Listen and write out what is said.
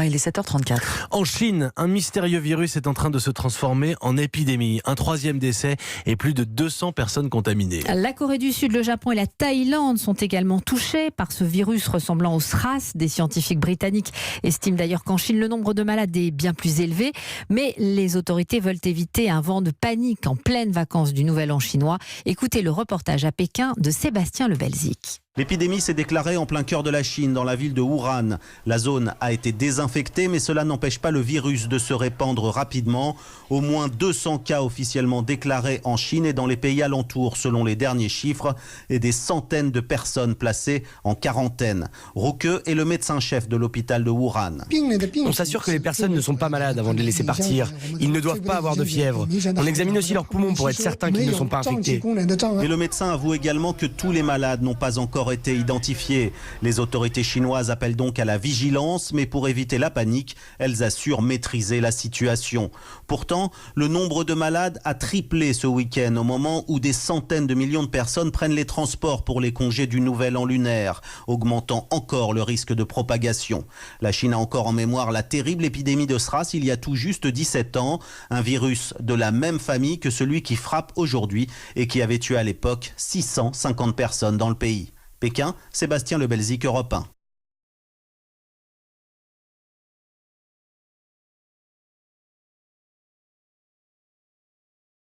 Il est 7h34. En Chine, un mystérieux virus est en train de se transformer en épidémie. Un 3e décès et plus de 200 personnes contaminées. La Corée du Sud, le Japon et la Thaïlande sont également touchés par ce virus ressemblant au SRAS. Des scientifiques britanniques estiment d'ailleurs qu'en Chine, le nombre de malades est bien plus élevé. Mais les autorités veulent éviter un vent de panique en pleine vacances du Nouvel An chinois. Écoutez le reportage à Pékin de Sébastien Le Belzic. L'épidémie s'est déclarée en plein cœur de la Chine, dans la ville de Wuhan. La zone a été désinfectée, mais cela n'empêche pas le virus de se répandre rapidement. Au moins 200 cas officiellement déclarés en Chine et dans les pays alentours, selon les derniers chiffres, et des centaines de personnes placées en quarantaine. Roque est le médecin-chef de l'hôpital de Wuhan. On s'assure que les personnes ne sont pas malades avant de les laisser partir. Ils ne doivent pas avoir de fièvre. On examine aussi leurs poumons pour être certain qu'ils ne sont pas infectés. Mais le médecin avoue également que tous les malades n'ont pas encore été identifiés. Les autorités chinoises appellent donc à la vigilance, mais pour éviter la panique, elles assurent maîtriser la situation. Pourtant, le nombre de malades a triplé ce week-end, au moment où des centaines de millions de personnes prennent les transports pour les congés du Nouvel An lunaire, augmentant encore le risque de propagation. La Chine a encore en mémoire la terrible épidémie de SRAS il y a tout juste 17 ans, un virus de la même famille que celui qui frappe aujourd'hui et qui avait tué à l'époque 650 personnes dans le pays. Pékin, Sébastien Le Belzic, Europe 1.